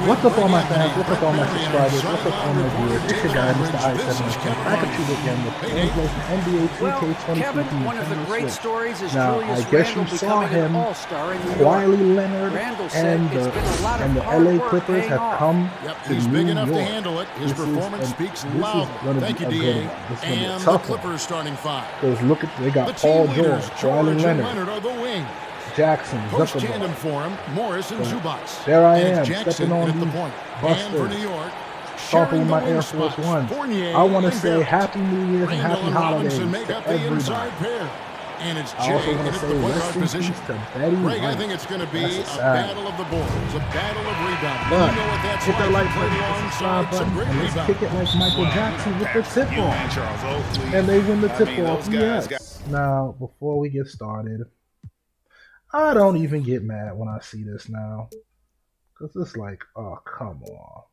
What's up all my fans, what's up all my subscribers, what's up all my viewers, it's your guy Mr.I7Xink Back at you again with the translation NBA 2K22 one of the great stories is now, Julius I guess Randle you saw him, Kawhi Leonard and the LA Clippers have come to he's New big enough York. to handle it. His performance speaks loud. Thank you, DA. And the Clippers starting five. Because look at, they got Paul George, Kawhi Leonard, are the wing. Jackson, Push tandem for him, Morris and Zubats. There I and am, Jackson stepping on at the these point. And for New busters. York, Stomping with my Air Force One. I want to say Happy New Year's and Happy Holidays to everybody. And it's I also want to say rest in peace to Betty Greg, White. I think it's going to be a sad. battle of the boards, a battle of rebound. But You know what that's hit that like Play button, alongside some great and let's rebound. kick it like Michael Jackson with the tip-off. And they win the tip-off, yes. Now, before we get started, I don't even get mad when I see this now. Because it's like, oh, come on.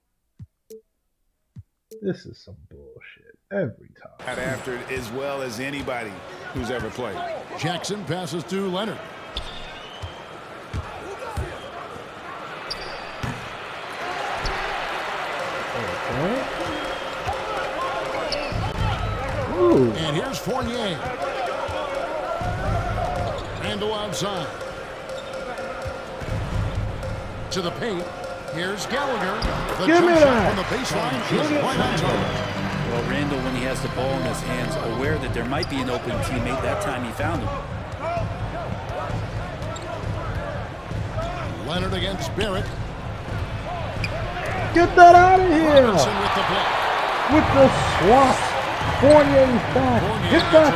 This is some bullshit every time. After it as well as anybody who's ever played. Jackson passes to Leonard. Okay. Ooh. And here's Fournier. Randle outside. To the paint. Here's Gallagher. The Give me that. From the baseline is right on target. Well, Randle, when he has the ball in his hands, aware that there might be an open teammate, that time he found him. Leonard against Barrett. Get that out of here! Robinson with the block. With the swat. Fournier's back. Hit that.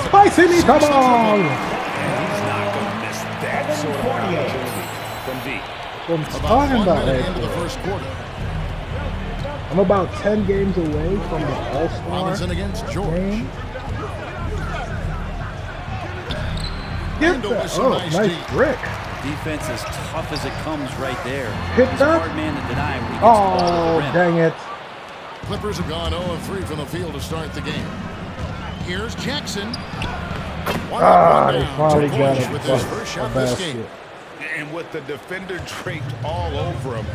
Spicy me, come on! And he's not going to miss that sort of opportunity from deep. I'm talking about it. Into the first quarter. I'm about 10 games away from the All-Star Robinson against George. game. Get that. Oh, nice brick. Defense as tough as it comes right there. Hit He's that. a hard man to deny when he gets the ball to the rim. Dang it. Clippers have gone 0-3 from the field to start the game. Here's Jackson. They finally got it. With his first shot this game. And with the defender draped all over him,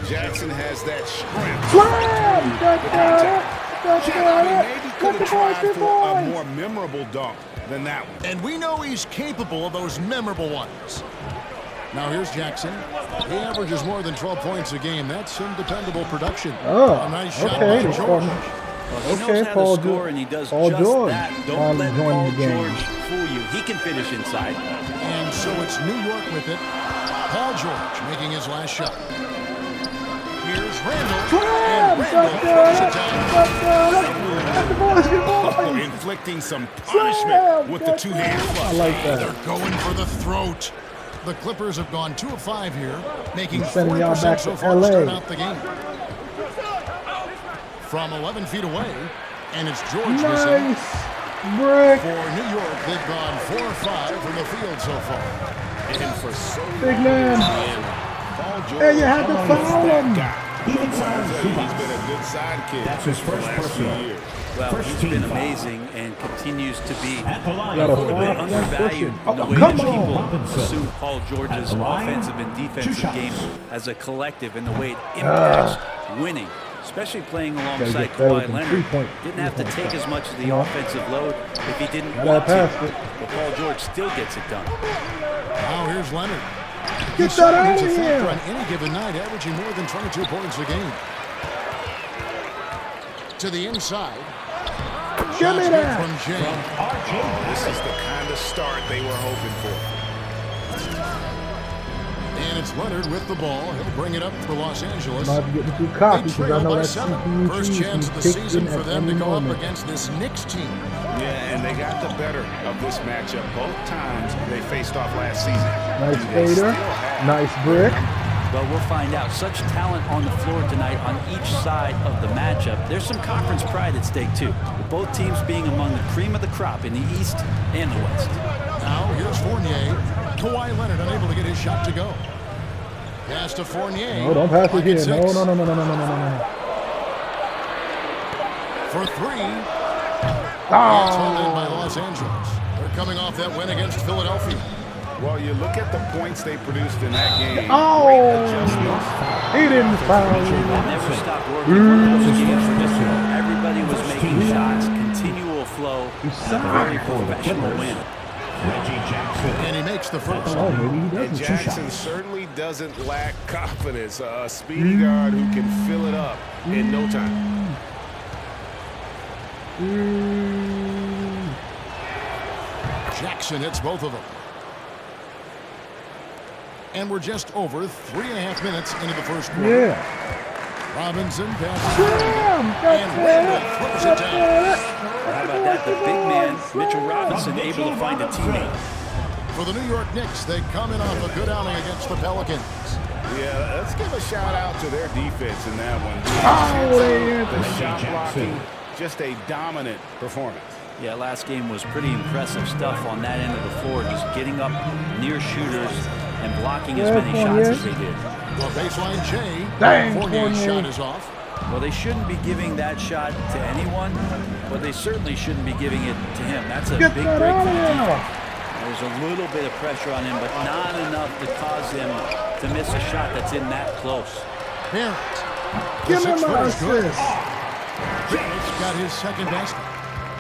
Jackson has that strength. Slam! Maybe could have tried for a more memorable dunk than that one. And we know he's capable of those memorable ones. Now here's Jackson. He averages more than 12 points a game. That's some dependable production. Oh, a nice shot okay. by George. He knows how to score, and he does Paul just George. that. Don't let Join Paul the game. George fool you. He can finish inside. And so it's New York with it. Paul George making his last shot. Here's Randle. And Randle inflicting some punishment with the two-hand flush. I like that. They're going for the throat. The Clippers have gone 2 of 5 here, making sending y'all 40% back so to far LA. to start out the game. From 11 feet away, and it's George missing. Nice brick. For New York, they've gone 4 of 5 from the field so far. And for so Big man. And you had to foul him. He's been a good sidekick. That's his first personal. years. Well, he's been amazing and continues to be a Got a little bit foul. undervalued in the way Come that people on. assume Paul George's offensive and defensive game as a collective and the way it impacts winning, especially playing alongside Kawhi Leonard. Didn't have to take as much of the offensive load if he didn't want to, but Paul George still gets it done. Now here's Leonard. Get that out of He's a here. factor on any given night, averaging more than 22 points a game. To the inside. Give me that. From Jay. This is the kind of start they were hoping for. And it's Leonard with the ball. He'll bring it up for Los Angeles. I'm about to get too cocky They because I trail know by that 7. CPU First chance of the kicked season in for at them to any go up moment. against this Knicks team. Yeah, and they got the better of this matchup both times they faced off last season. Nice fader. Nice brick. Well, we'll find out. Such talent on the floor tonight on each side of the matchup. There's some conference pride at stake, too, with both teams being among the cream of the crop in the East and the West. Now, here's Fournier. Kawhi Leonard unable to get his shot to go. Pass to Fournier. No, don't pass it here. No. For 3. Oh. It's held in by Los Angeles. They're coming off that win against Philadelphia. Well, you look at the points they produced in that game. Oh. Great adjustments. He didn't foul. Never stopped working. One of those games where just everybody was making shots, continual flow, and a very professional win. And he makes the first. Oh, maybe he And Jackson certainly doesn't lack confidence. A speedy guard who can fill it up in no time. Jackson hits both of them. And we're just over 3.5 minutes into the first quarter. Yeah. Robinson passes and Randle throws it down. How about that? The big man, Mitchell Robinson, able to find a teammate. For the New York Knicks, they come in off a good outing against the Pelicans. Yeah, let's give a shout out to their defense in that one. The shot blocking, just a dominant performance. Yeah, last game was pretty impressive stuff on that end of the floor, just getting up near shooters and blocking as many shots as they did. Well, baseline J. Fournier's shot is off. Well, they shouldn't be giving that shot to anyone, but they certainly shouldn't be giving it to him. That's a big break for the defense. There's a little bit of pressure on him, but not enough to cause him to miss a shot that's in that close. Barrett. Give him an assist. Barrett's got his second basket.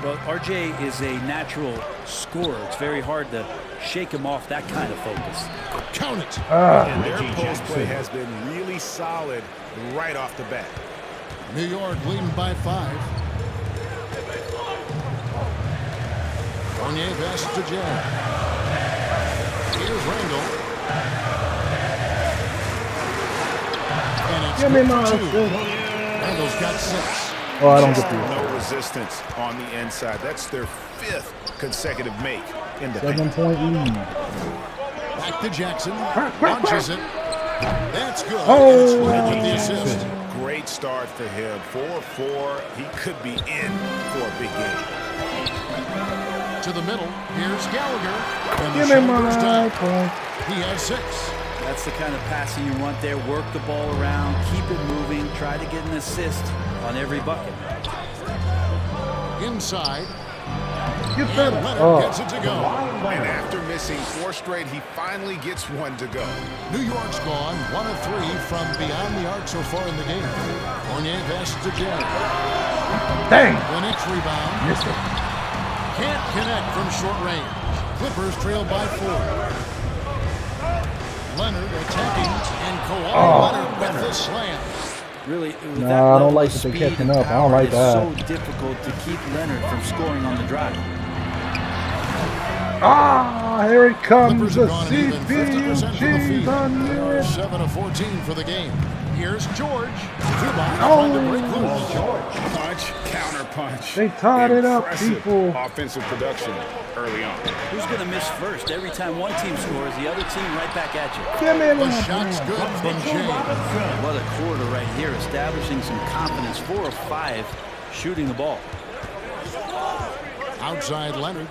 Well, RJ is a natural scorer. It's very hard to shake him off that kind of focus. Count it. And their post play has been really solid right off the bat. New York leading by 5. Fournier passes to Jay. Here's Randle. And it's Give me my 2. assist. Randle's got 6. Oh, I don't get through. No resistance on the inside. That's their 5th consecutive make in the paint. 7-point lead. Back to Jackson. Launches it. That's good. Oh, It's Leonard with the assist. Great start for him. 4-4. He could be in for a big game. To the middle. Here's Gallagher. And Give the me shot goes my down. point. He has 6. That's the kind of passing you want there. Work the ball around, keep it moving, try to get an assist on every bucket. Inside. Get And that. Leonard Oh. gets it to go. And after missing 4 straight, he finally gets one to go. New York's gone 1 of 3 from beyond the arc so far in the game. Fournier passes to Jay. Dang. The Knicks rebound. Missed it. Can't connect from short range. Clippers trail by 4. Leonard attacking, and Kawhi Leonard with the slam. Really, with No, that I don't level like of that they're speed catching and up. I don't power, like it's that. so difficult to keep Leonard from scoring on the drive. Ah, here it comes. Clippers The have gone an even 50% from the CPG's field. on They are it. 7 of 14 for the game. Here's George. Zubac Oh. trying to break loose. Punch, counter punch. They tied it up, Impressive people. offensive production early on. Who's going to miss first? Every time one team scores, the other team right back at you. Give me The my shot's good from Jay. What a quarter right here, establishing some confidence. 4 of 5 shooting the ball. Outside Leonard.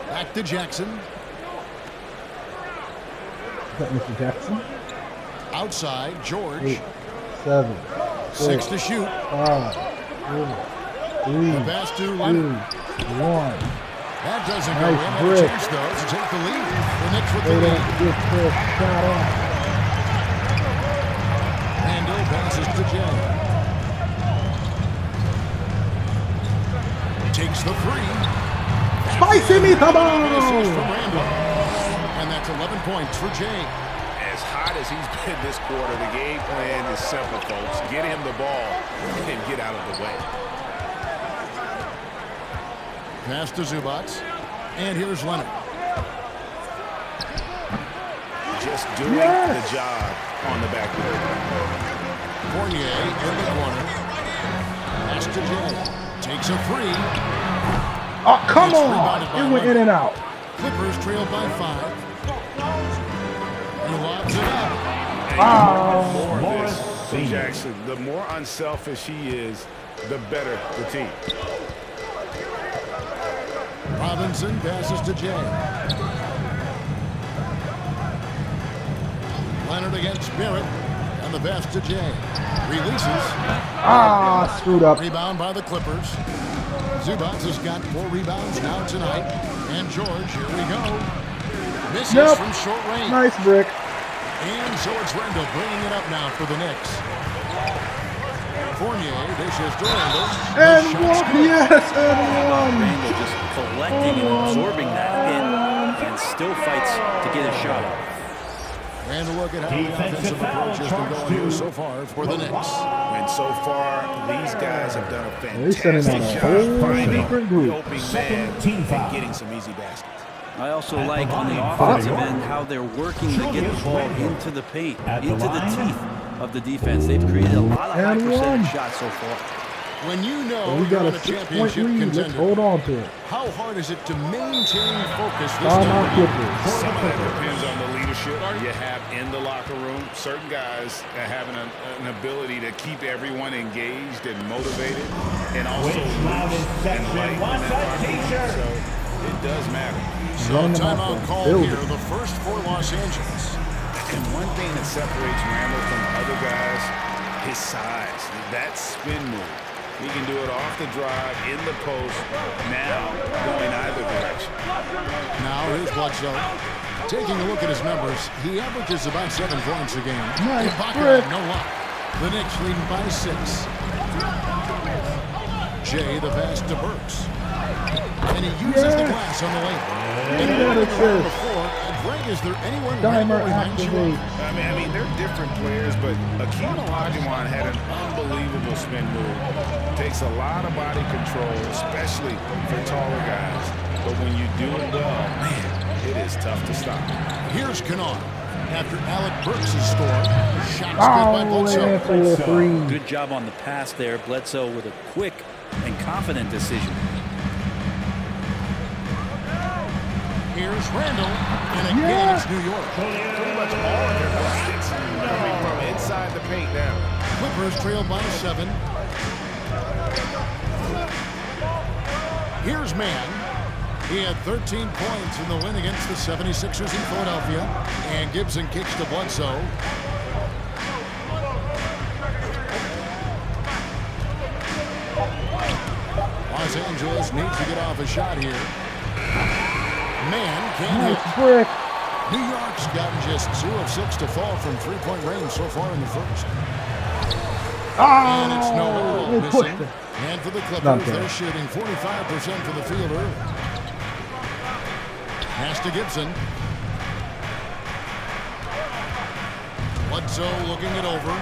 Back to Jackson. Is that Mr. Jackson? Outside George. 8, 7, 6 to shoot. 5, 4, 3, The pass to 2, Leonard. 1. That doesn't go Nice in. Have a break. chance, though, to take the lead. The Knicks with the They lead. don't get their shot off. Randle passes to Jay. Takes the 3. Spicy Assist from meatball! Randle. And that's 11 points for Jay. As hot as he's been this quarter, the game plan is simple, folks. Get him the ball and get out of the way. Pass to Zubac. And here's Leonard. Just doing the job on the backboard. Fournier in the corner. Pass to Jay. Takes a 3. Oh, come It's on! rebounded by It went in and out. Clippers trail by 5. He lobs it up. Oh, More of this from Jackson. The more unselfish he is, the better the team. Robinson passes to Jay. Leonard against Barrett. And the pass to Jay. Releases. ah, screwed up. Rebound by the Clippers. Zubac has got 4 rebounds now tonight. And George, here we go. Misses Yep. from short range. Nice brick. And so it's Randle bringing it up now for the Knicks. Fournier dishes to Randle. And one, yes, and one. Randle just collecting and absorbing that hit and still fights to get a shot off. And a look at how the offensive approach has been going here so far for the Knicks. And so far, these guys have done a fantastic job finding the open man and getting some easy baskets. I also like on the offensive end how they're working to get the ball into the paint, into the teeth of the defense. They've created a lot of high percentage shots so far. When you know we got you're on a a 6-point championship lead. contender, Let's hold on to it. how hard is it to maintain focus this Time time out, of year? Clippers. Some of that depends on the leadership you have in the locker room. Certain guys have an ability to keep everyone engaged and motivated, and also loose and light in that locker room. So it does matter. So timeout call here, the first for Los Angeles. And one thing that separates Randle from other guys, his size, that spin move. He can do it off the drive, in the post, now going either direction. Now here's Bledsoe. Taking a look at his numbers, he averages about 7 points a game. Nice Ibaka, no luck. The Knicks leading by 6. Jay the pass to Burks. And he uses the glass on the lane. And Greg, is there anyone Timer reminds you activate. of? I mean, they're different players, but Akeem Olajuwon had an unbelievable spin move. Takes a lot of body control, especially for taller guys. But when you do it well, man, it is tough to stop. Here's Kennard. After Alec Burks' score, shots good by Bledsoe. Good job on the pass there. Bledsoe with a quick and confident decision. Here's Randle, and again it's New York. Pretty much all of their baskets coming from inside the paint now. Clippers trail by 7. Here's Mann. He had 13 points in the win against the 76ers in Philadelphia. And Gibson kicks to Bledsoe. Los Angeles needs to get off a shot here. Man can't hit. Brick. New York's gotten just 2 of 6 to fall from 3-point range so far in the first. And it's no missing. And for the Clippers, they're shooting 45% for the field early. Pass to Gibson. Bledsoe looking it over.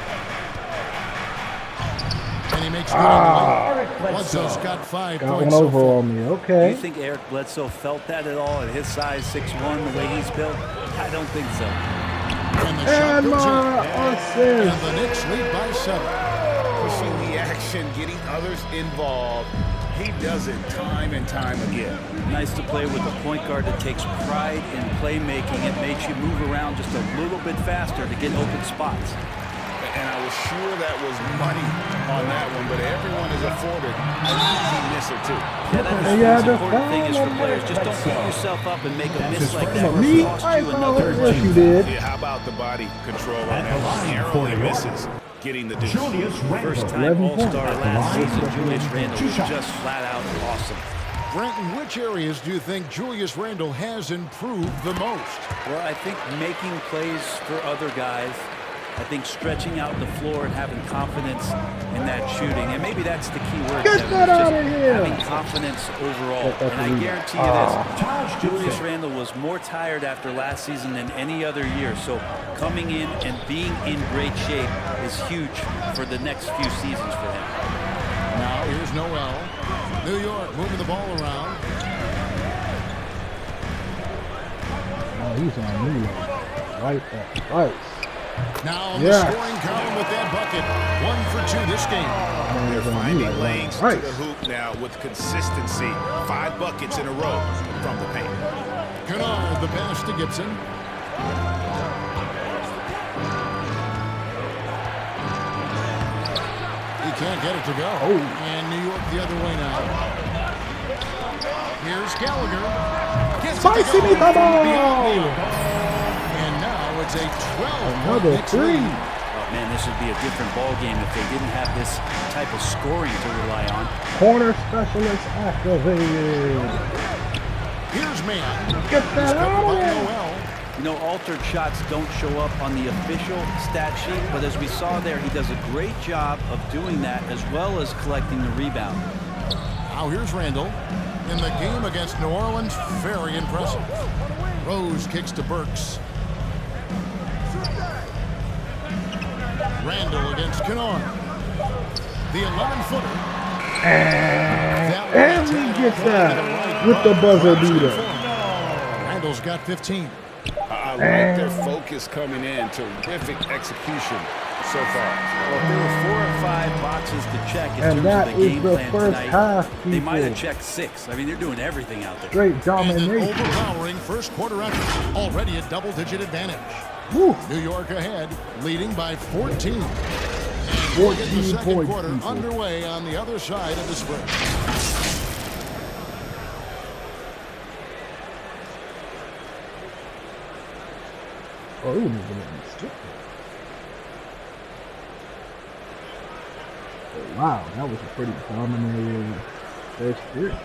And he makes good on the way. Bledsoe's got 5 Got points. one over on me. Okay. Do you think Eric Bledsoe felt that at all at his size, 6'1", the way he's built? I don't think so. And the shot goes in. Assist. And the Knicks lead by 7. Pushing the action, getting others involved. He does it time and time again. Nice to play with a point guard that takes pride in playmaking. It makes you move around just a little bit faster to get open spots. And I was sure that was money on that one, but everyone is afforded an easy miss or 2. Yeah, that's the most important thing is for players. Just don't beat yourself up and make a miss like that. Me? Cost I you another. thought you did. Yeah, how about the body control on that one? Narrowly misses, getting the deuce. First time All-Star last season, Julius Randle was just flat out awesome. Brent, in which areas do you think Julius Randle has improved the most? Well, I think making plays for other guys. I think stretching out the floor and having confidence in that shooting. And maybe that's the key word. Get that out of here. Having confidence overall. And I guarantee you this, Julius Randle was more tired after last season than any other year. So coming in and being in great shape is huge for the next few seasons for him. Now here's Noel. New York moving the ball around. Oh, he's on me. Right at right. Now the scoring column with that bucket. 1 for 2 this game. They're finding lanes to the hoop now with consistency. 5 buckets in a row from the paint. Kennard, the pass to Gibson. He can't get it to go. And New York the other way now. Here's Gallagher. Spicy meatball! And now it's a 12. Another 3. Oh, man, this would be a different ball game if they didn't have this type of scoring to rely on. Corner specialist activated. Here's Mann. Get that out of there. Noel. You know, altered shots don't show up on the official stat sheet, but as we saw there, he does a great job of doing that as well as collecting the rebound. Now here's Randle. In the game against New Orleans, very impressive. Rose kicks to Burks. Randle against Kennard. The 11-footer. And he gets that with the buzzer beater. Randle's got 15. I like their focus coming in. Terrific execution so far. Well, if there were 4 or 5 boxes to check in and terms of the game plan first tonight, half, they might have checked 6. I mean, they're doing everything out there. Straight domination. And an overpowering first quarter effort. Already a double-digit advantage. Woo. New York ahead, leading by 14. And 14 the second points, quarter people. underway on the other side of the spread. Oh, it wouldn't even let me skip that. Oh, wow, that was a pretty dominating first period.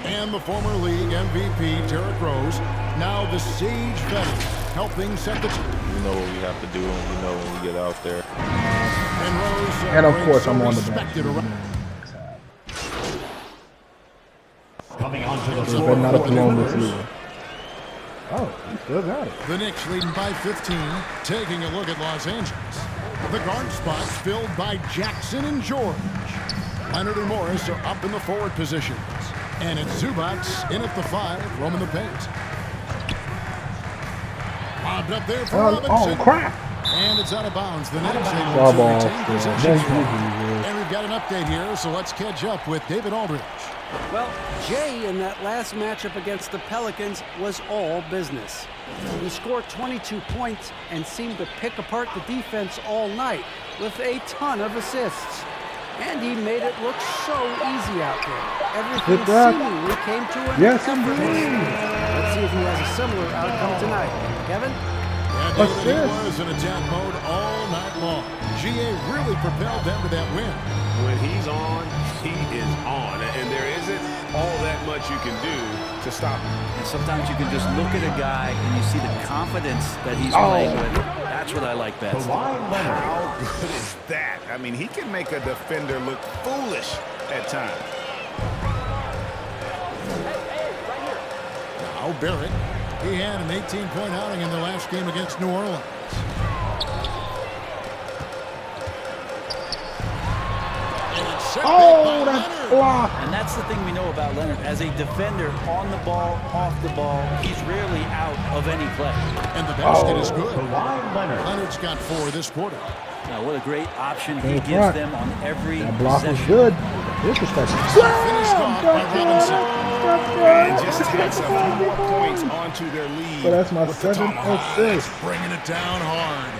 And the former league MVP, Derrick Rose, now the Sage veteran, helping set the... We know what we have to do, and we know when we get out there. And Rose, and of course, I'm on the bench. Coming onto the floor. Not a long this year. Oh, he still got it. The Knicks leading by 15, taking a look at Los Angeles. The guard spots filled by Jackson and George. Leonard and Morris are up in the forward positions. And it's Zubac in at the 5, roaming the paint. Lobbed up there for Robinson. Oh, crap. And it's out of bounds. The Knicks able to retain possession. And we've got an update here, so let's catch up with David Aldridge. Well, Jay in that last matchup against the Pelicans was all business. He scored 22 points and seemed to pick apart the defense all night with a ton of assists. And he made it look so easy out there. Everything seemingly came to an yes, indeed. Let's see if he has a similar outcome tonight. Kevin? Yeah, David, he was in attack mode all night long. GA really propelled them to that win. When he's on, he is on. And there isn't all that much you can do to stop him. And sometimes you can just look at a guy and you see the confidence that he's playing with. That's what I like best. How good is that? I mean, he can make a defender look foolish at times. Now Barrett, he had an 18-point outing in the last game against New Orleans. Oh, that's blocked. And that's the thing we know about Leonard. As a defender, on the ball, off the ball, he's rarely out of any play. And the basket is good. Leonard's got 4 this quarter. Now, what a great option he gives them on every that block possession. was good. Disrespectful. Finished off by Robinson. And just takes a few more points onto their lead. So that's my 7th assist. Bringing it down hard.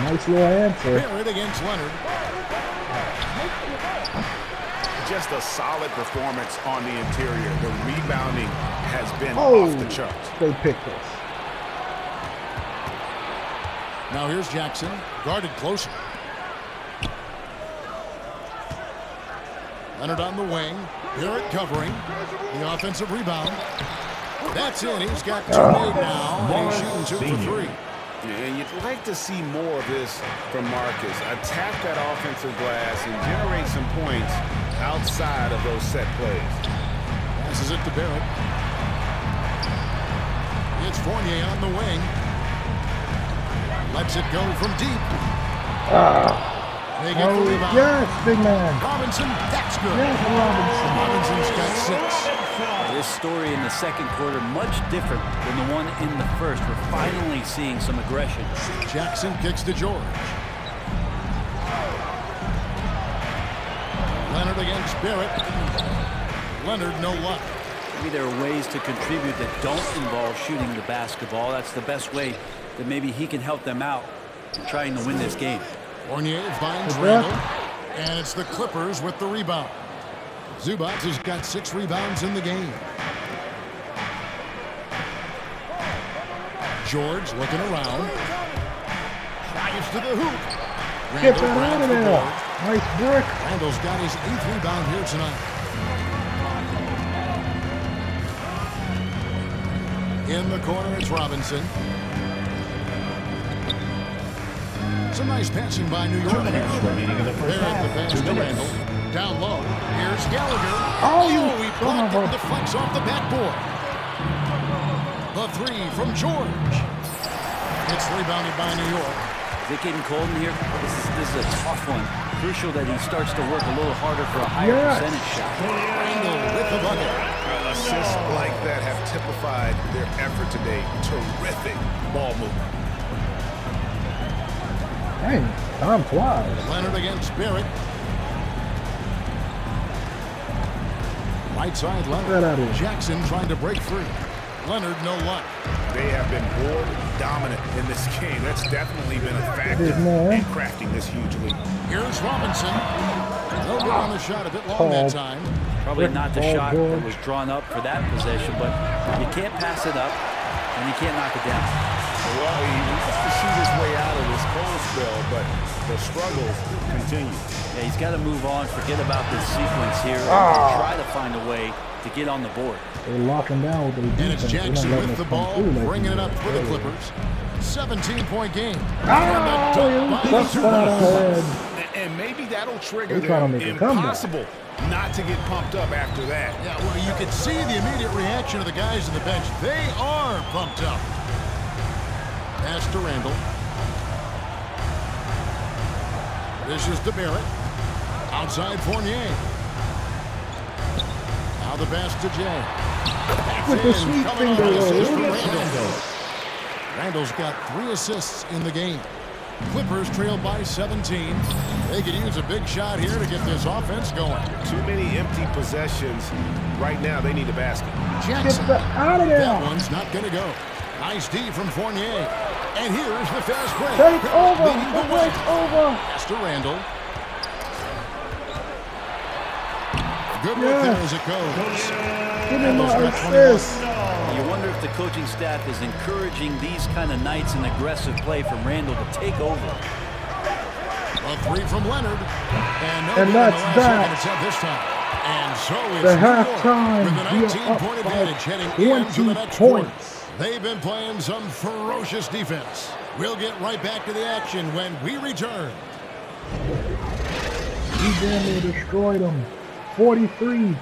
Nice little answer. Barrett against Leonard. Just a solid performance on the interior. The rebounding has been off the charts. They picked us. Now here's Jackson, guarded closer. Leonard on the wing. Barrett covering. The offensive rebound. That's it. He's got 2 made now. And he's shooting 2 for 3. And you'd like to see more of this from Marcus. Attack that offensive glass and generate some points outside of those set plays. Passes it to Barrett. It's Fournier on the wing. Lets it go from deep. They get the rebound. Yes, big man. Robinson, that's good. Yes, Robinson. Robinson's got 6. This story in the second quarter much different than the one in the first. We're finally seeing some aggression. Jackson kicks to George. Leonard against Barrett. Leonard, no luck. Maybe there are ways to contribute that don't involve shooting the basketball. That's the best way that maybe he can help them out in trying to win this game. Fournier finds Randle. And it's the Clippers with the rebound. Zubac has got 6 rebounds in the game. George looking around. Drives to the hoop. Get the out of there. Nice brick. Randle's got his 8th rebound here tonight. In the corner, it's Robinson. Some nice passing by New York. 2 minutes remaining in the first half. The pass to Randle. Down low. Here's Gallagher. Oh, he blocked it and deflects off the backboard. The three from George. It's rebounded by New York. Is it getting cold in here? This is a tough one. Crucial that he starts to work a little harder for a higher percentage shot. Randle with the bucket. Assists like that have typified their effort today. Terrific ball movement. Dang, time flies. Leonard against Barrett. Right side Leonard. Jackson trying to break free. Leonard, no luck. They have been board dominant in this game. That's definitely been a factor in crafting this huge lead. Here's Robinson. No good on the shot, a bit long that time. Probably not the shot that was drawn up for that possession, but you can't pass it up and you can't knock it down. Well, he needs to shoot his way out of this cold spell, but the struggles continue. Yeah, he's got to move on, forget about this sequence here, and try to find a way to get on the board. They're locking down with the defense. And it's Jackson with the ball, bringing it up for the Clippers. 17-point game. And maybe that'll trigger them. Impossible not to get pumped up after that. Yeah, well, you could see the immediate reaction of the guys on the bench. They are pumped up. Pass to Randle. This is to Barrett. Outside Fournier. Now the pass to Jay. With the sweet finger. Randle's got 3 assists in the game. Clippers trail by 17. They could use a big shot here to get this offense going. Too many empty possessions. Right now, they need a basket. Jackson. Get out of there. That one's not going to go. Nice D from Fournier. And here's the fast break. Take over. The break's over. Pass to Randle. Good work there as it goes. Give me my assist. You wonder if the coaching staff is encouraging these kind of nights and aggressive play from Randle to take over. A 3 from Leonard. And that's that. This time. And so it's the halftime. With a 19-point advantage heading into the next quarter. They've been playing some ferocious defense. We'll get right back to the action when we return. He damn near destroyed them. 43-62.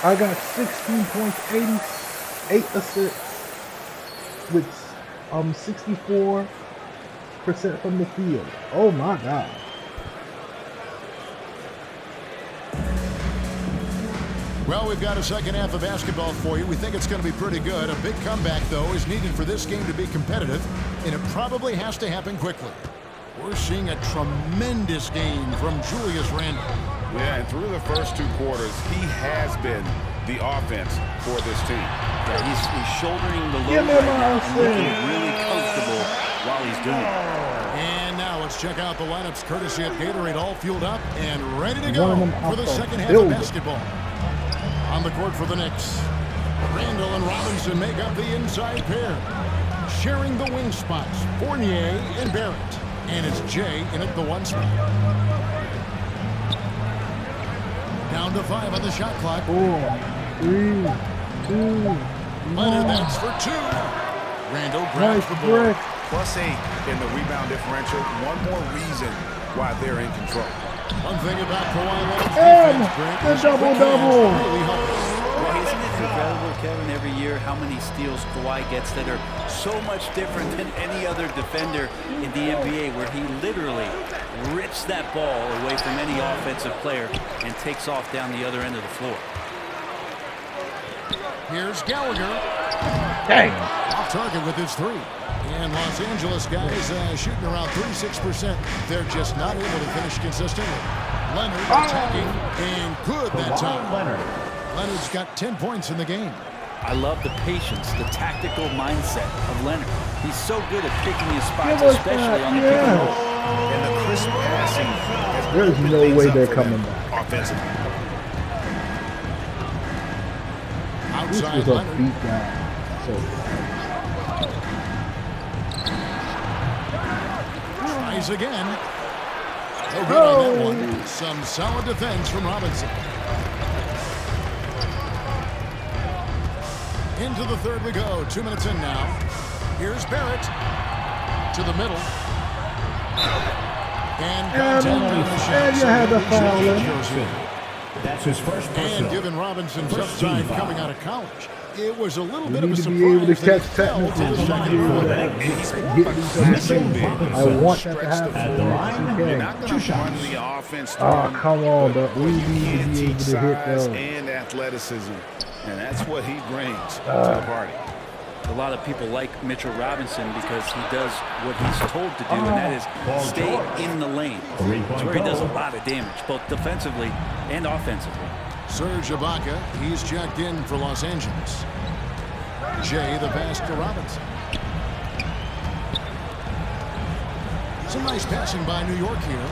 I got 16 points, 88 assists, with 64% from the field. Oh my God. Well, we've got a second half of basketball for you. We think it's going to be pretty good. A big comeback, though, is needed for this game to be competitive, and it probably has to happen quickly. We're seeing a tremendous game from Julius Randle. Yeah, and through the first 2 quarters, he has been the offense for this team. Yeah, he's shouldering the load right now and looking really comfortable while he's doing it. And now let's check out the lineups courtesy of Gatorade, all fueled up and ready to go for the second half of basketball. On the court for the Knicks, Randle and Robinson make up the inside pair. Sharing the wing spots, Fournier and Barrett. And it's Jay in at the 1 spot. Down to 5 on the shot clock. 4, 3, 2, 1. Leonard, that's for 2. Randle grabs the ball. +8 in the rebound differential. One more reason why they're in control. One thing about Kawhi Leonard the double-double. Well, isn't it incredible, Kevin, every year how many steals Kawhi gets that are so much different than any other defender in the NBA, where he literally rips that ball away from any offensive player and takes off down the other end of the floor. Here's Gallagher. Dang. Off target with his 3. And Los Angeles guys shooting around 36%. They're just not able to finish consistently. Leonard attacking and good that time. Leonard's got 10 points in the game. I love the patience, the tactical mindset of Leonard. He's so good at picking his spots, especially on the pick and roll. And the crisp passing. There's no way they're coming back. Offensively. Outside this was a beat down. So tries again. No good on that one. Some solid defense from Robinson. Into the third we go. 2 minutes in now. Here's Barrett to the middle. And you had the foul. That's his first personal. And given Robinson's upside coming out of college, it was a little bit of a surprise. Be able to catch technical. I want that to happen. At the line, 2 shots. Oh, come on, but we need to be able to hit those. And athleticism, and that's what he brings to the party. A lot of people like Mitchell Robinson because he does what he's told to do, and that is stay in the lane. That's where he does a lot of damage, both defensively and offensively. Serge Ibaka, he's checked in for Los Angeles. Jay, the pass to Robinson. Some nice passing by New York here.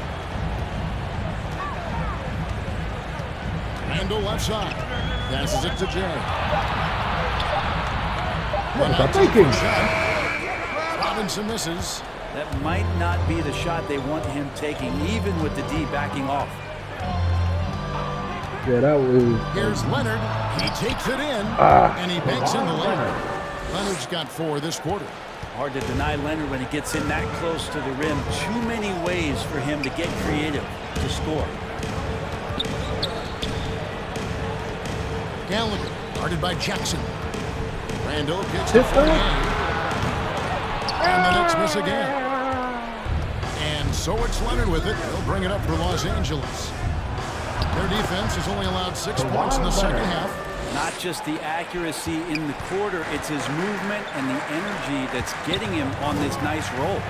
Randle left side. Passes it to Jay. Robinson misses. That might not be the shot they want him taking, even with the D backing off. Yeah, that was. Here's Leonard. He takes it in, and he banks in the Leonard. Leonard's got 4 this quarter. Hard to deny Leonard when he gets in that close to the rim. Too many ways for him to get creative to score. Gallagher, guarded by Jackson. Randle gets the 48. And the Knicks miss again. And so it's Leonard with it. He'll bring it up for Los Angeles. Their defense has only allowed 6 points in the second half. Not just the accuracy in the quarter, it's his movement and the energy that's getting him on this nice roll.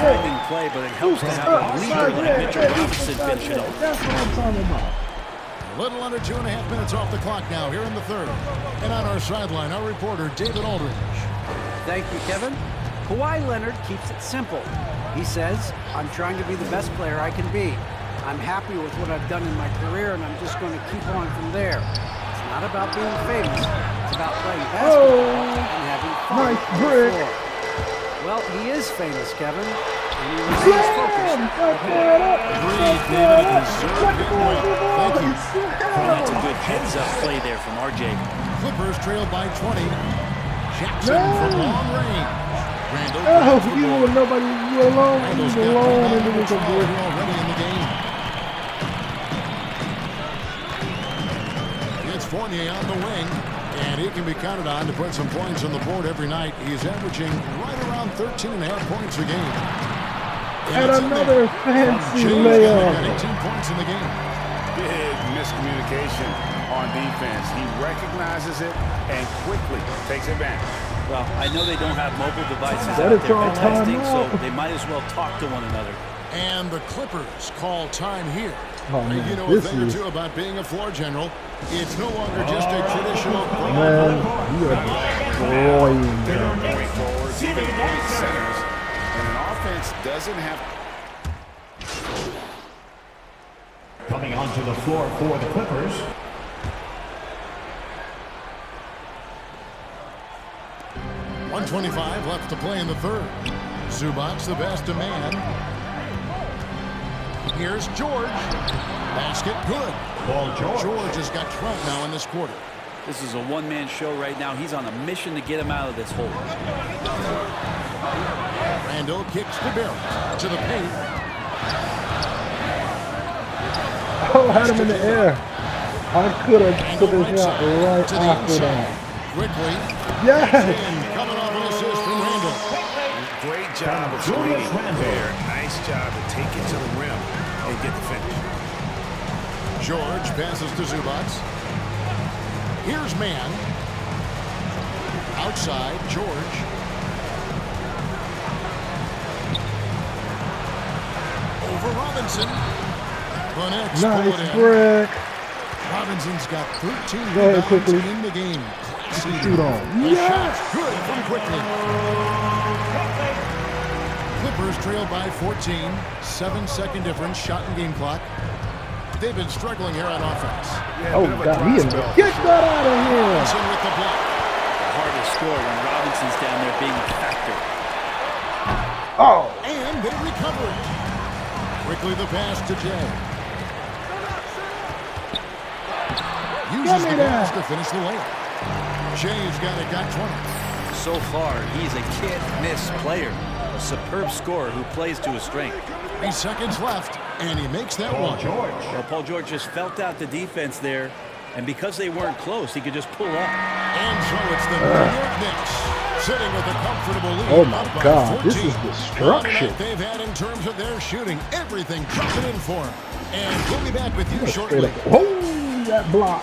Timing play, but it helps to have a leader like Mitchell Robinson finish it off. That's what I'm talking about. A little under 2.5 minutes off the clock now here in the third. And on our sideline, our reporter, David Aldridge. Thank you, Kevin. Kawhi Leonard keeps it simple. He says, I'm trying to be the best player I can be. I'm happy with what I've done in my career, and I'm just going to keep on from there. It's not about being famous. It's about playing basketball and having fun. Nice brick. Well, he is famous, Kevin, and he remains focused. Agreed, David. Thank you. That's a good heads-up play there from RJ. Clippers trailed by 20. Jackson from long range. Randle. Nobody alone. Randle's got already in the game. It's Fournier on the wing, and he can be counted on to put some points on the board every night. He's averaging right around 13.5 points a game. And another fancy layup. 18 points in the game. Big miscommunication on defense. He recognizes it and quickly takes advantage. Well, I know they don't have mobile devices out there for testing, so they might as well talk to one another. And the Clippers call time here. Oh, man, you know a thing or two about being a floor general. It's no longer just a traditional. Man, you are destroying them. Point forwards, even point centers, and an offense doesn't have. Coming onto the floor for the Clippers. .125 left to play in the third. Zubac, the best of man. Here's George. Basket good. Paul George. George has got 12 now in this quarter. This is a one-man show right now. He's on a mission to get him out of this hole. Randle kicks to Barrett. To the paint. Oh, had him in the air. I could have put this shot right after that. Quickly. Yes. Coming off an assist from Randle. Great job of Julius Randle there. Nice job to take it to the rim and get the finish. George passes to Zubac. Here's man. Outside, George. Over Robinson. Nice brick. Robinson's got 13 rebounds quickly in the game. Shoot on. Yes! Good from quickly. Clippers trail by 14. 7-second difference. Shot and game clock. They've been struggling here on offense. Oh, God. He is. Get that out of here. Robinson with the block. Hard to score when Robinson's down there being a factor. Oh. And they recover it. Quickly the pass to Jay. uses the glass to finish the layup. Jay's got 20. So far, he's a can't-miss player. A superb scorer who plays to his strength. 3 seconds left, and he makes that one. Well, Paul George just felt out the defense there, and because they weren't close, he could just pull up. And so it's the New York Knicks sitting with a comfortable lead. Oh my God, this is destruction. They've had in terms of their shooting, everything dropping in for them. And we'll be back with you shortly. Oh, that block.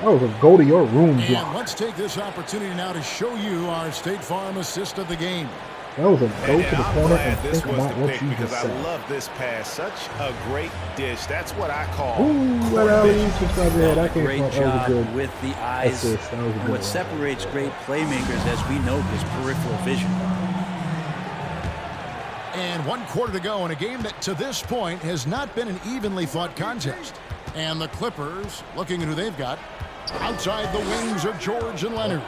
That was a go to your room block. And let's take this opportunity now to show you our State Farm assist of the game. That was a go to the corner and think about what you just said. I love this pass. Such a great dish. That's what I call. Great job with the eyes. What separates great playmakers, as we know, is peripheral vision. And 1 quarter to go in a game that to this point has not been an evenly fought contest. And the Clippers, looking at who they've got, outside the wings are George and Leonard.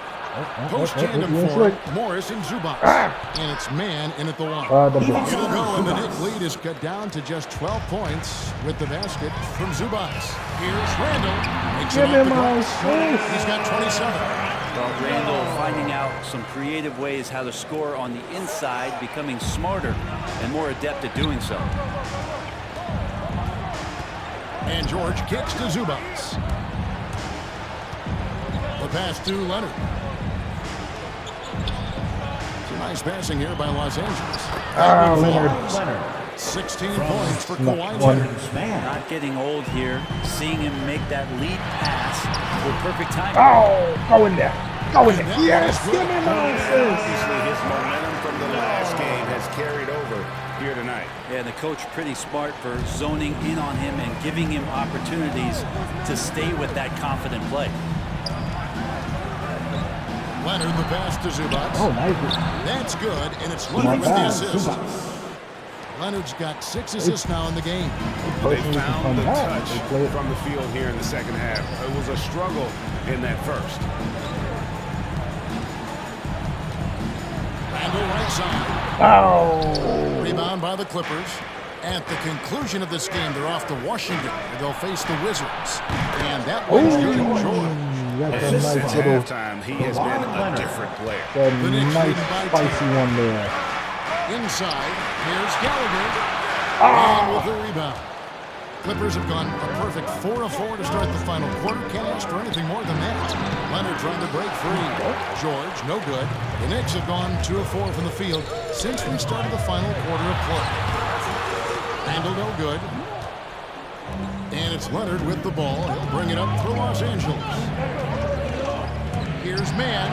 Post tandem for Morris and Zubac. And it's man in at the one. It'll go, and the Knicks lead is cut down to just 12 points with the basket from Zubac. Here's Randle. Makes it off the glass. He's got 27. Well, Randle finding out some creative ways how to score on the inside, becoming smarter and more adept at doing so. And George kicks to Zubac. The pass to Leonard. Some nice passing here by Los Angeles. Leonard. 16 points for Kawhi Leonard. Not getting old here. Seeing him make that lead pass with perfect timing. Oh, go in there. Go in there. Yes, give me Obviously, his momentum from the last game has carried over here tonight. Yeah, the coach pretty smart for zoning in on him and giving him opportunities to stay with that confident play. Leonard, the pass to Zubac. Oh, nice. That's good, and it's Leonard with the assist. Leonard's got 6 assists now in the game. They found the touch from the field here in the second half. It was a struggle in that first. Randle right side. Oh. Rebound by the Clippers. At the conclusion of this game, they're off to Washington, where they'll face the Wizards. And that one's good to George. That's a nice Since little halftime, he has been a different player. A nice spicy one there. Inside, here's Gallier. And with the rebound. Clippers have gone a perfect 4 of 4 to start the final quarter. Can't ask for anything more than that. Leonard trying to break free. George, no good. The Knicks have gone 2 of 4 from the field since we started the final quarter of play. Randle, no good. And it's Leonard with the ball. He'll bring it up for Los Angeles. Here's Mann,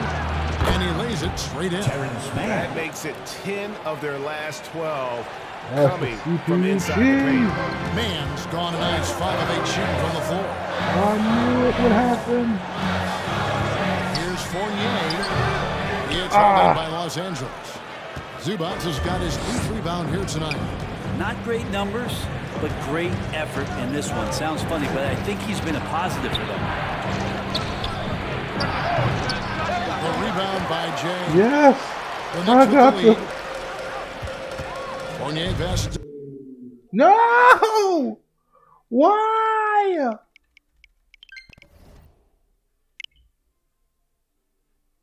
and he lays it straight in. That makes it 10 of their last 12 coming from inside the paint. Mann's gone a nice 5 of 8 shooting from the floor. I knew it would happen. Here's Fournier. It's held by Los Angeles. Zubac has got his 8th rebound here tonight. Not great numbers, but great effort in this one. Sounds funny, but I think he's been a positive for them. The rebound by Jay. Yes. The Knicks with the lead. Fournier passes. No! Why?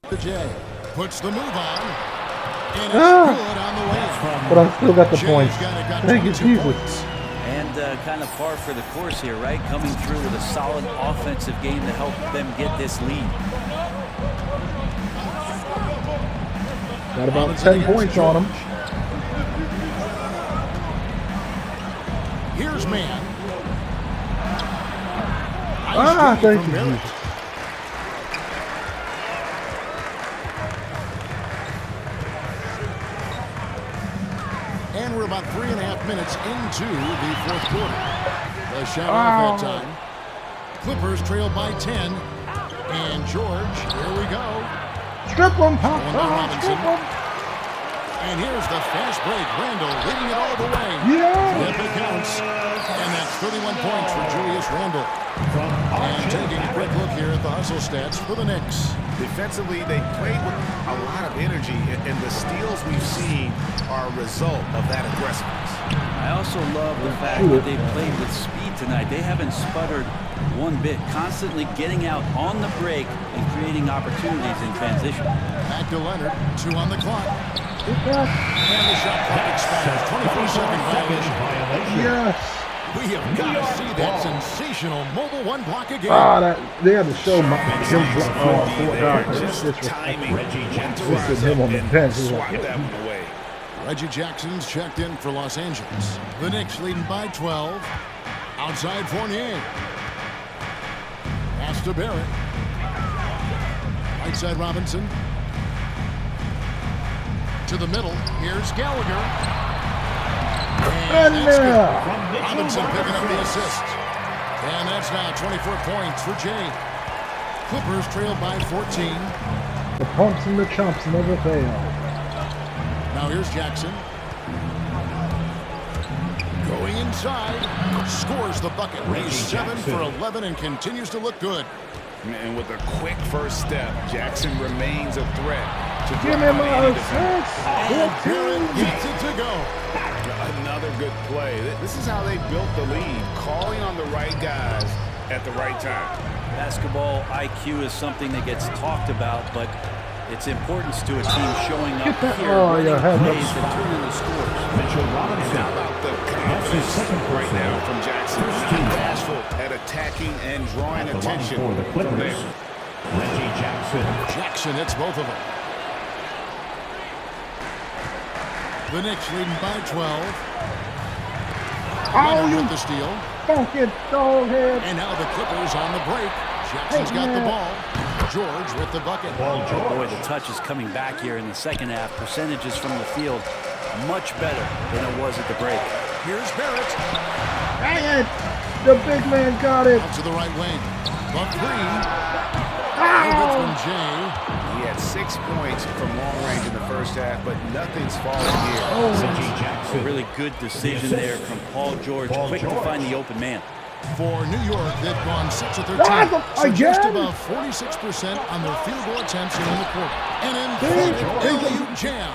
To Jay. Puts the move on. And it's good on the way. But I still got the points. Thank you, Jesus. And kind of par for the course here, right? Coming through with a solid offensive game to help them get this lead. Got about 10 points on him. Here's Mann. Thank you, Jesus. And we're about 3.5 minutes into the 4th quarter. The shot off that time. Clippers trail by 10. And George, here we go. Strip him. Strip him. And here's the fast break. Randle leading it all the way. Yeah. If it counts. And that's 31 points for Julius Randle. And taking a quick look here at the hustle stats for the Knicks. Defensively, they played with a lot of energy, and the steals we've seen are a result of that aggressiveness. I also love the fact that they played with speed tonight. They haven't sputtered one bit, constantly getting out on the break and creating opportunities in transition. Back to Leonard, 2 on the clock. And the shot clock expires. 24-second violation. Yes. We have got to see that sensational mobile one block again. They had to show him just timing him on the bench. Swat that one away. Reggie Jackson's checked in for Los Angeles. The Knicks leading by 12. Outside Fournier. Pass to Barrett. Right side Robinson. To the middle. Here's Gallier. And that's good. Robinson picking up the assist. And that's now 24 points for Jay. Clippers trailed by 14. The pumps and the chumps never fail. Now here's Jackson. Going inside. Scores the bucket. He's 7 for 11 and continues to look good. And with a quick first step, Jackson remains a threat. Give him a assist. Barrett gets it to go. Another good play. This is how they built the lead, calling on the right guys at the right time. Basketball IQ is something that gets talked about, but its importance to a team showing up here, running plays and turning the scores. How about the confidence right now from Jackson? He's bashful at attacking and drawing attention from there. Reggie Jackson. Jackson hits both of them. The Knicks leading by 12. Leonard with the steal. Fucking doghead. And now the Clippers on the break. Jackson's got the ball. George with the bucket. Boy, the touch is coming back here in the second half. Percentages from the field much better than it was at the break. Here's Barrett. Dang it. The big man got it. Out to the right wing. Buck three. Ow. From Jay. He had 6 points from long range in the first half, but nothing's falling here. A really good decision there from Paul George. Quick to find the open man. For New York, they've gone 6 of 13. So just about 46% on their field goal attempts here in the quarter. And in jam.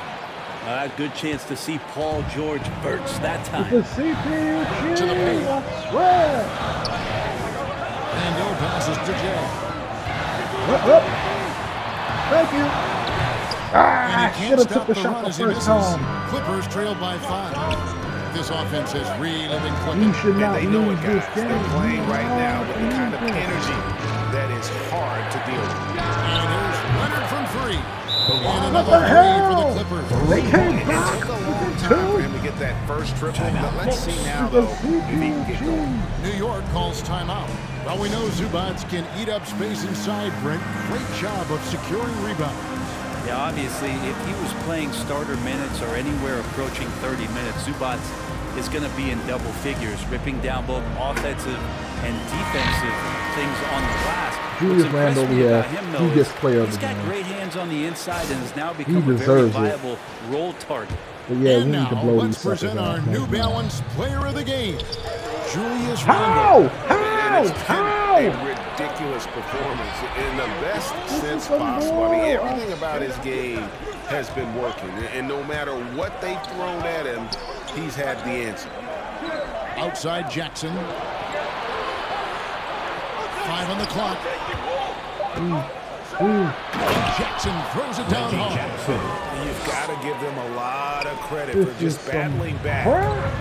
A good chance to see Paul George burst that time. The CPU to the paint. I swear. And no passes to Jay. Thank you. And he should can't have took stop the the shot run the as he first misses. time. Clippers trailed by 5. This offense has really been clicking. You should not And they know lose it, this guys. game. They're playing right now with the kind of energy that is hard to deal with. And here's Leonard from 3. And What another the 3 hell? for the Clippers. They came It back. took a long time for him to get that first triple, but let's see now, though, if he can get going. New York calls timeout. Well, we know Zubats can eat up space inside, Brent. Great job of securing rebounds. Yeah, obviously, if he was playing starter minutes or anywhere approaching 30 minutes, Zubats is going to be in double figures, ripping down both offensive and defensive things on the glass. Julius Randle, he gets player of the game. He's got great hands on the inside and has now become a very viable role target. But yeah, and we need to blow let's these present our out. New Balance Player of the Game, Julius Randle. How? A ridiculous performance in the best sense possible. I mean, everything about his game has been working, and no matter what they've thrown at him, he's had the answer. Outside Jackson. 5 on the clock. Jackson throws it down hard. You've got to give them a lot of credit for just battling back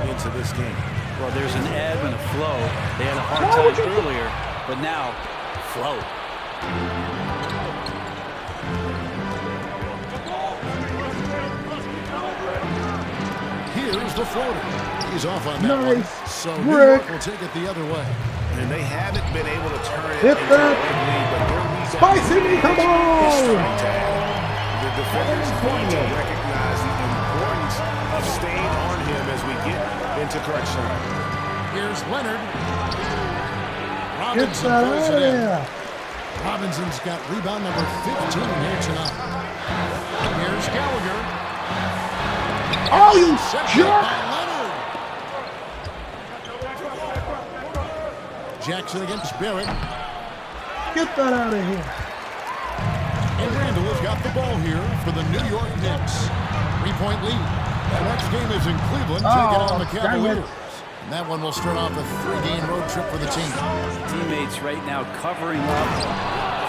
into this game. Well, there's an ebb and a flow. They had a hard time earlier, but now, flow. Here's the floater. He's off on that one. So New Rick York will take it the other way. And they haven't been able to turn it hit into that. a big lead, but their lead Spicy, come on! The defenders need to recognize the importance of staying on him as we get into crunch time. Here's Leonard. Get that out of there. Robinson's got rebound number 15 here tonight. Here's Gallagher. Oh, you jerk! Jackson against Barrett. Get that out of here. And Randle has got the ball here for the New York Knicks. 3-point lead. The next game is in Cleveland. Taking on the Cavaliers. And that one will start off a 3-game road trip for the team. Teammates right now covering up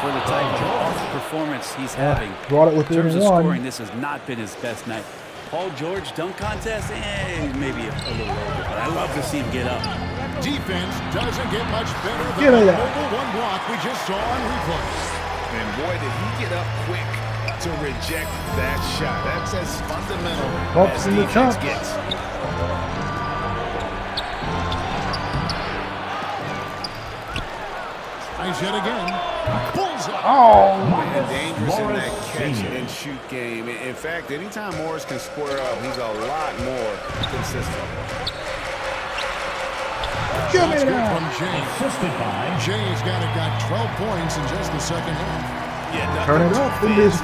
for the type of performance he's having. Brought it within in terms of one. scoring, this has not been his best night. Paul George dunk contest, maybe a little over, but I love to see him get up. Defense doesn't get much better than the mobile one block we just saw on replay. And boy, did he get up quick to reject that shot. That's as fundamental as defense gets. Nice hit again. Bullseye. Oh, man, dangerous in that catch and shoot game. In fact, anytime Morris can square up, he's a lot more consistent. Give me that. From Jay. Jay's got 12 points in just the second half. Yeah, turn it up in this.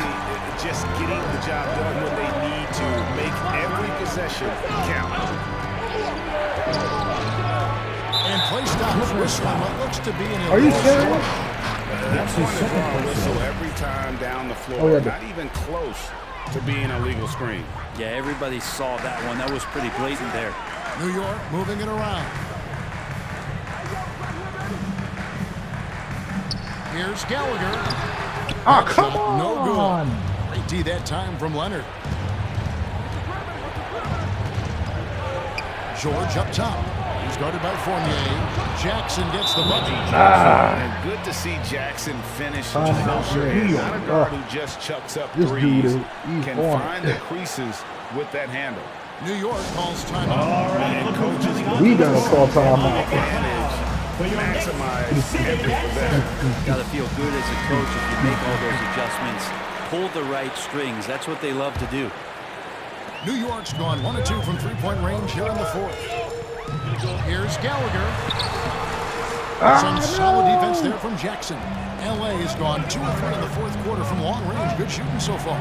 Just getting the job done when they need to make every possession count. And play stops whistling what looks to be an Are you serious? That's his second whistle every time down the floor. Not even close to being a legal screen. Yeah, everybody saw that one. That was pretty blatant there. New York moving it around. Here's Gallagher. Oh, come on. No good. Great D that time from Leonard. George up top. He's guarded by Fournier. Jackson gets the bucket. And good to see Jackson finish. Not a guard who just chucks up threes. Can find the creases with that handle. New York calls timeout. And coaches, we gotta call timeout. Maximize every possession. Got to feel good as a coach if you make all those adjustments. Pull the right strings. That's what they love to do. New York's gone 1 of 2 from 3-point range here in the fourth. Here's Gallagher. Some solid defense there from Jackson. LA has gone 2 of 3 in the fourth quarter from long range. Good shooting so far.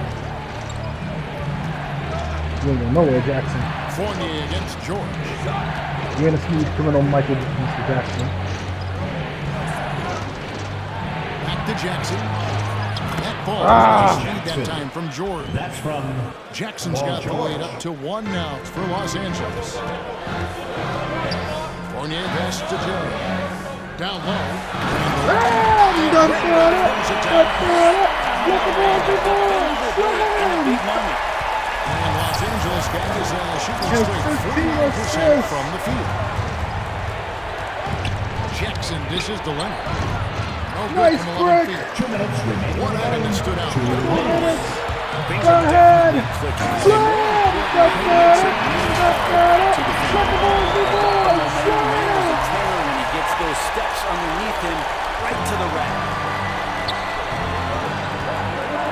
You ain't going nowhere, Jackson. Fournier against George. You're in a smooth criminal, Mr. Jackson. Back to Jackson. That ball speed that time from George. That's from Jackson's got the lead up to 1 now for Los Angeles. Fournier pass to Jerry. Down low. Done for it. Let the ball be ball. And Los Angeles guys shooting straight 49% from the field. Jackson dishes to Leonard. Nice break. 2 minutes remaining. One item that stood out. 2 minutes. Go ahead. When he gets those steps underneath him, right to the rack.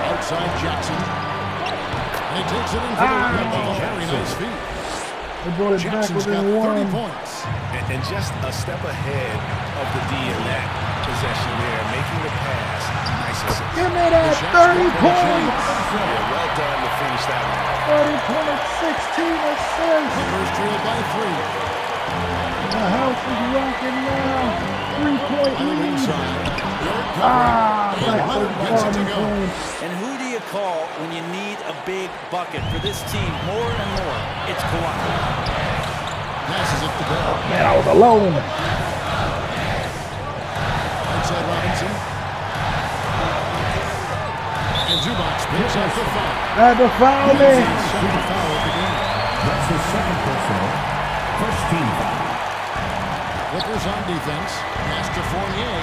Outside Jackson. And he takes it in for the very nice feed. They brought it Jackson's back got within 30 1. points. And just a step ahead of the D in that possession there, making the pass. Nice assist. Give me that 30 points. Yeah, well done to finish that one. 30 points, 16 assists. Clippers trailed by 3. The house is rocking now. 3-point lead. And who do you call when you need a big bucket? For this team, more and more, it's Kawhi. Passes it to Bell. Man, I was alone. Outside Robinson. And Zubac picks up the foul. Had to foul me. Second foul of the game. That's his second personal. First team foul. Clippers on defense. Pass to Fournier.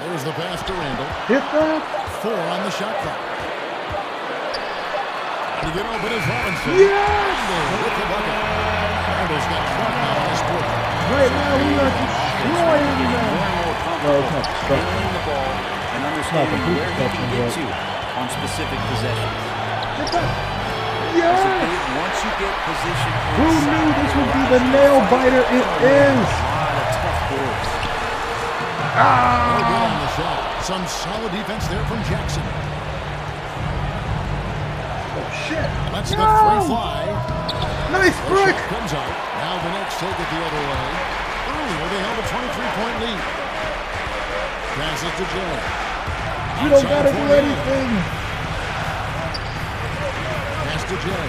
There's the pass to Randle. Hit that. 4 on the shot clock. To get open is Robinson. Yes! Randle with the bucket. Randle's got 12 now in this quarter. Right now, we are destroying them. No, it's not handling the ball and understanding where he can get to on specific possessions. Yes! Once you get position inside, who knew this would be the nail biter it is? A lot of tough balls. No good on the shot. Some solid defense there from Jackson. Oh, shit. Let's the 3 fly. Nice break. Comes out. Now Well, the Knicks take it the other way. Earlier, they held a 23-point lead. Passes to Jay. You don't gotta do anything. Pass to Jay.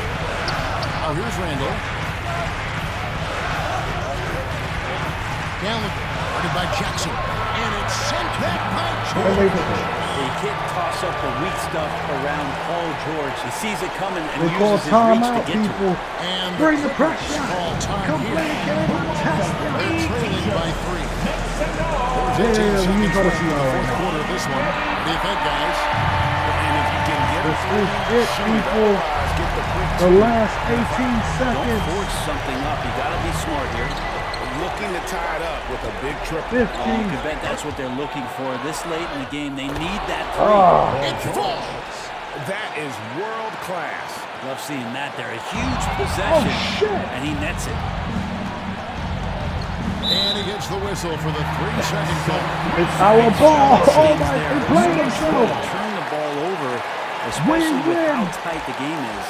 Oh, here's Randle. Gallier, guarded by Jackson. And it's sent back by George. He can't toss up the weak stuff around Paul George. He sees it coming and they uses his reach to get people. to it. And bring the pressure. Come play again. They're trailing by 3. Yeah, we gotta see all right. Fourth quarter of this one. What do you think, guys? And if you can get this is it, people. The last 18 seconds. Don't force something up. You gotta be smart here. Looking to tie it up with a big triple. 15. Oh, you can bet that's what they're looking for this late in the game. They need that 3. It falls. That is world class. Love seeing that there. A huge possession, and he nets it. And he gets the whistle for the 3-second call. It's our ball. Oh my, he played himself. Turn the ball over, especially with how tight the game is.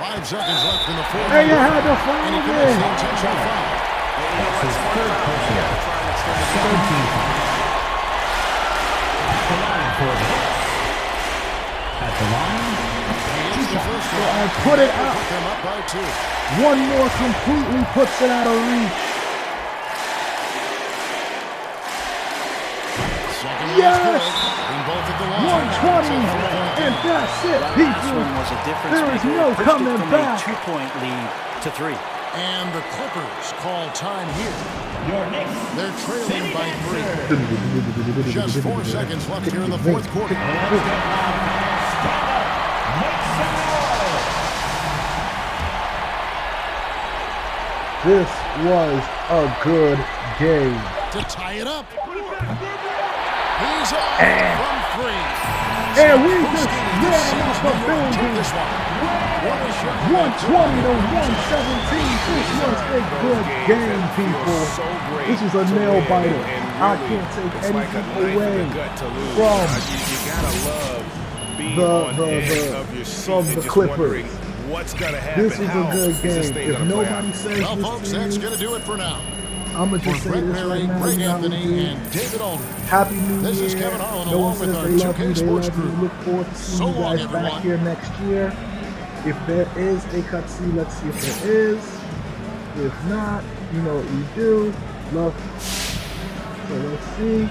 5 seconds left in the fourth. Hey, you had to find and he it. commits the intentional foul. That's his third personal. 17 fouls. The line for the Knicks. At the line, He gets the first one. I put it out. Put them up by 2. One more completely puts it out of reach. Second one Yes! is good. Being both at the line. 120, and that's it, Last people. one was a difference There is maker. no They pushed coming it from back. a 2-point lead to 3. And the Clippers call time here. your Knicks. They're trailing by 3. Just Just 4 seconds left here in the fourth quarter. Let's get loud fans. Stand up. Make some noise. This was a good game. To tie it up. He's on from 3. And we just ran off the building. This one. 120 to 117. This was a good game, people. This is a nail biter. I can't take anything away from the Clippers. What's gonna happen? This is a good game. If nobody says Well, this folks, to that's you, going to do it for now. I'm going to just For say Brett this Murray, right now. Greg You know what we Anthony, do. and David Aldridge. Happy New This Year. is Kevin Harlan No one along says with our they love 2K you. They Sports love you. crew. Look forward to seeing So you long, guys back everyone. here next year. If there is a cutscene, let's see if there is. If not, you know what we do. Love. So let's see.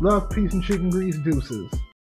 Love, peace, and chicken grease. Deuces.